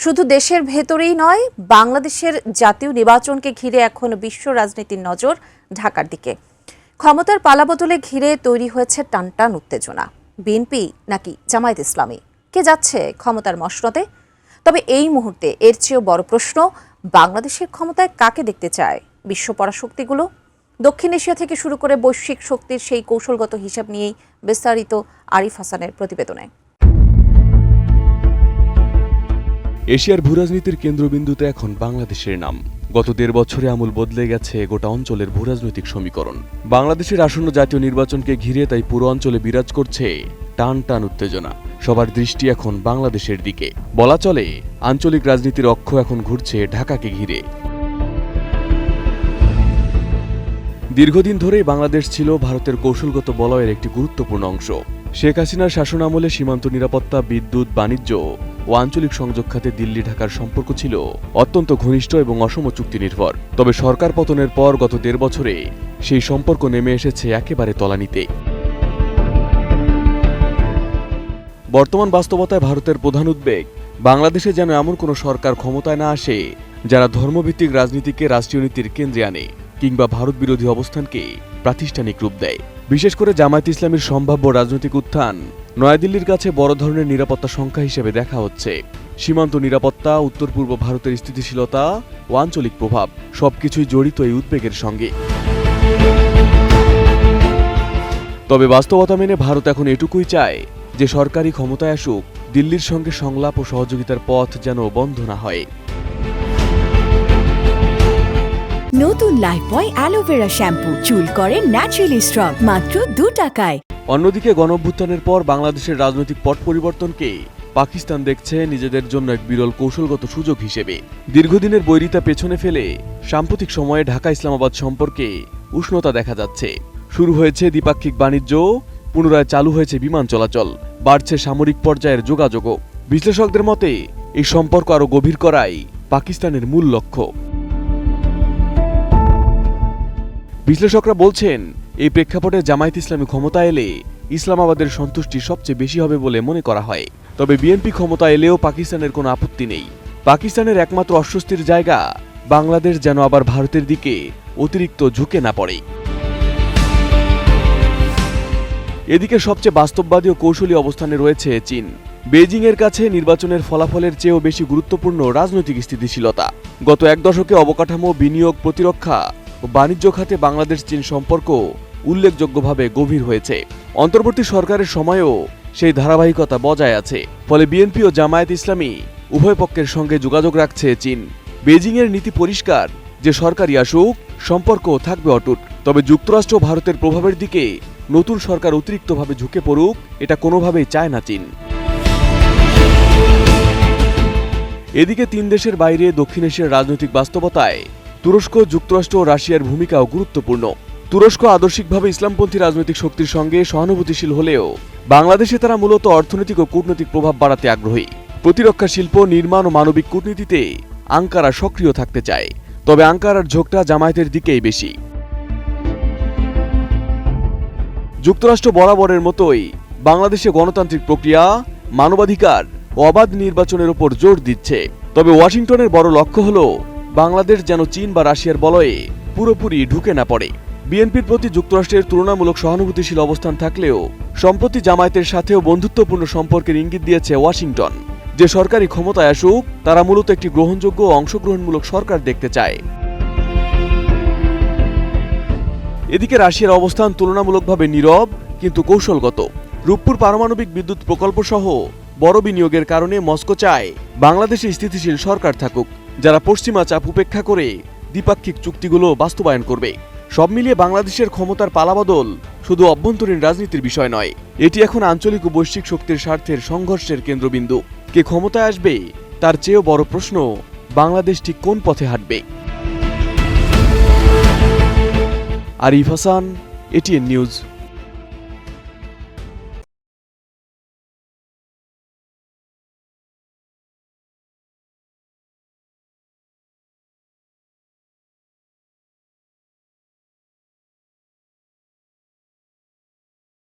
শুধু দেশের ভেতরেই নয়, বাংলাদেশের জাতীয় নির্বাচনকে ঘিরে এখন বিশ্ব রাজনীতির নজর ঢাকার দিকে। ক্ষমতার পালাবদলে ঘিরে তৈরি হয়েছে টানটান উত্তেজনা। বিএনপি নাকি জামায়াত ইসলামী, কে যাচ্ছে ক্ষমতার মসনদে? তবে এই মুহূর্তে এর চেয়েও বড় প্রশ্ন, বাংলাদেশের ক্ষমতায় কাকে দেখতে চায় বিশ্ব পরাশক্তিগুলো? দক্ষিণ এশিয়া থেকে শুরু করে বৈশ্বিক শক্তির সেই কৌশলগত হিসাব নিয়েই বিস্তারিত আরিফ হাসানের প্রতিবেদনে। এশিয়ার ভূরাজনীতির কেন্দ্রবিন্দুতে এখন বাংলাদেশের নাম। গত ১.৫ বছরে আমূল বদলে গেছে গোটা অঞ্চলের ভূরাজনৈতিক সমীকরণ। বাংলাদেশের আসন্ন জাতীয় নির্বাচনকে ঘিরে তাই পুরো অঞ্চলে বিরাজ করছে টান টান উত্তেজনা। সবার দৃষ্টি এখন বাংলাদেশের দিকে। বলা চলে, আঞ্চলিক রাজনীতির অক্ষ এখন ঘুরছে ঢাকাকে ঘিরে। দীর্ঘদিন ধরেই বাংলাদেশ ছিল ভারতের কৌশলগত বলয়ের একটি গুরুত্বপূর্ণ অংশ। শেখ হাসিনার শাসনামলে সীমান্ত নিরাপত্তা, বিদ্যুৎ, বাণিজ্য ও আঞ্চলিক সংযোগ খাতে দিল্লি ঢাকার সম্পর্ক ছিল অত্যন্ত ঘনিষ্ঠ এবং অসম চুক্তি নির্ভর। তবে সরকার পতনের পর গত ১.৫ বছরে সেই সম্পর্ক নেমে এসেছে একেবারে তলানিতে। বর্তমান বাস্তবতায় ভারতের প্রধান উদ্বেগ, বাংলাদেশে যেন এমন কোনো সরকার ক্ষমতায় না আসে যারা ধর্মভিত্তিক রাজনীতিকে রাষ্ট্রীয় নীতির কেন্দ্রে আনে কিংবা ভারত বিরোধী অবস্থানকে প্রাতিষ্ঠানিক রূপ দেয়। বিশেষ করে জামায়াত ইসলামীর সম্ভাব্য রাজনৈতিক উত্থান নয়াদিল্লির কাছে বড় ধরনের নিরাপত্তা সংখ্যা হিসেবে দেখা হচ্ছে। সীমান্ত নিরাপত্তা, উত্তর পূর্ব ভারতের স্থিতিশীলতা ও আঞ্চলিক প্রভাব সবকিছুই জড়িত এই উদ্বেগের সঙ্গে। তবে বাস্তবতা মেনে ভারত এখন এটুকুই চায় যে সরকারি ক্ষমতায় আসুক, দিল্লির সঙ্গে সংলাপ ও সহযোগিতার পথ যেন বন্ধ না হয়। নতুন লাইফবয় অ্যালোভেরা শ্যাম্পু, চুল করে ন্যাচারালি স্ট্রং, মাত্র 2 টাকায়। অন্যদিকে গণঅভ্যুত্থানের পর বাংলাদেশের রাজনৈতিক পট পরিবর্তনকে পাকিস্তান দেখছে নিজেদের জন্য এক বিরল কৌশলগত সুযোগ হিসেবে। দীর্ঘদিনের বৈরিতা পেছনে ফেলে সাম্প্রতিক সময়ে ঢাকা ইসলামাবাদ সম্পর্কে উষ্ণতা দেখা যাচ্ছে। শুরু হয়েছে দ্বিপাক্ষিক বাণিজ্য, পুনরায় চালু হয়েছে বিমান চলাচল, বাড়ছে সামরিক পর্যায়ের যোগাযোগও। বিশ্লেষকদের মতে এই সম্পর্ক আরও গভীর করাই পাকিস্তানের মূল লক্ষ্য। বিশ্লেষকরা বলছেন, এই প্রেক্ষাপটে জামায়াত ইসলামী ক্ষমতা এলে ইসলামাবাদের সন্তুষ্টি সবচেয়ে বেশি হবে বলে মনে করা হয়। তবে বিএনপি ক্ষমতা এলেও পাকিস্তানের কোনো আপত্তি নেই। পাকিস্তানের একমাত্র অস্বস্তির জায়গা, বাংলাদেশ যেন আবার ভারতের দিকে অতিরিক্ত ঝুঁকে না পড়ে। এদিকে সবচেয়ে বাস্তববাদী ও কৌশলী অবস্থানে রয়েছে চীন। বেইজিংয়ের কাছে নির্বাচনের ফলাফলের চেয়েও বেশি গুরুত্বপূর্ণ রাজনৈতিক স্থিতিশীলতা। গত ১ দশকে অবকাঠামো, বিনিয়োগ, প্রতিরক্ষা ও বাণিজ্য খাতে বাংলাদেশ চীন সম্পর্ক উল্লেখযোগ্যভাবে গভীর হয়েছে। অন্তর্বর্তী সরকারের সময়েও সেই ধারাবাহিকতা বজায় আছে। ফলে বিএনপি ও জামায়াত ইসলামী উভয় পক্ষের সঙ্গে যোগাযোগ রাখছে চীন। বেইজিংয়ের নীতি পরিষ্কার যে সরকারই আসুক, সম্পর্ক থাকবে অটুট। তবে যুক্তরাষ্ট্র ও ভারতের প্রভাবের দিকে নতুন সরকার অতিরিক্তভাবে ঝুঁকে পড়ুক, এটা কোনোভাবেই চায় না চীন। এদিকে ৩ দেশের বাইরে দক্ষিণ এশিয়ার রাজনৈতিক বাস্তবতায় তুরস্ক, যুক্তরাষ্ট্র ও রাশিয়ার ভূমিকাও গুরুত্বপূর্ণ। তুরস্ক আদর্শিকভাবে ইসলামপন্থী রাজনৈতিক শক্তির সঙ্গে সহানুভূতিশীল হলেও বাংলাদেশে তারা মূলত অর্থনৈতিক ও কূটনৈতিক প্রভাব বাড়াতে আগ্রহী। প্রতিরক্ষা শিল্প, নির্মাণ ও মানবিক কূটনীতিতে আঙ্কারা সক্রিয় থাকতে চায়। তবে আঙ্কারার ঝোঁকটা জামায়াতের দিকেই বেশি। যুক্তরাষ্ট্র বরাবরের মতোই বাংলাদেশে গণতান্ত্রিক প্রক্রিয়া, মানবাধিকার ও অবাধ নির্বাচনের উপর জোর দিচ্ছে। তবে ওয়াশিংটনের বড় লক্ষ্য হল বাংলাদেশ যেন চীন বা রাশিয়ার বলয়ে পুরোপুরি ঢুকে না পড়ে। বিএনপির প্রতি যুক্তরাষ্ট্রের তুলনামূলক সহানুভূতিশীল অবস্থান থাকলেও সম্প্রতি জামায়াতের সাথেও বন্ধুত্বপূর্ণ সম্পর্কের ইঙ্গিত দিয়েছে ওয়াশিংটন। যে সরকারি ক্ষমতায় আসুক, তারা মূলত একটি গ্রহণযোগ্য ও অংশগ্রহণমূলক সরকার দেখতে চায়। এদিকে রাশিয়ার অবস্থান তুলনামূলকভাবে নীরব কিন্তু কৌশলগত। রূপপুর পারমাণবিক বিদ্যুৎ প্রকল্প সহ বড় বিনিয়োগের কারণে মস্কো চায় বাংলাদেশে স্থিতিশীল সরকার থাকুক, যারা পশ্চিমা চাপ উপেক্ষা করে দ্বিপাক্ষিক চুক্তিগুলো বাস্তবায়ন করবে। সব মিলিয়ে বাংলাদেশের ক্ষমতার পালাবদল শুধু অভ্যন্তরীণ রাজনীতির বিষয় নয়, এটি এখন আঞ্চলিক ও বৈশ্বিক শক্তির স্বার্থের সংঘর্ষের কেন্দ্রবিন্দু। কে ক্ষমতায় আসবে তার চেয়েও বড় প্রশ্ন, বাংলাদেশ ঠিক কোন পথে হাঁটবে। Arif Hasan, ATN news.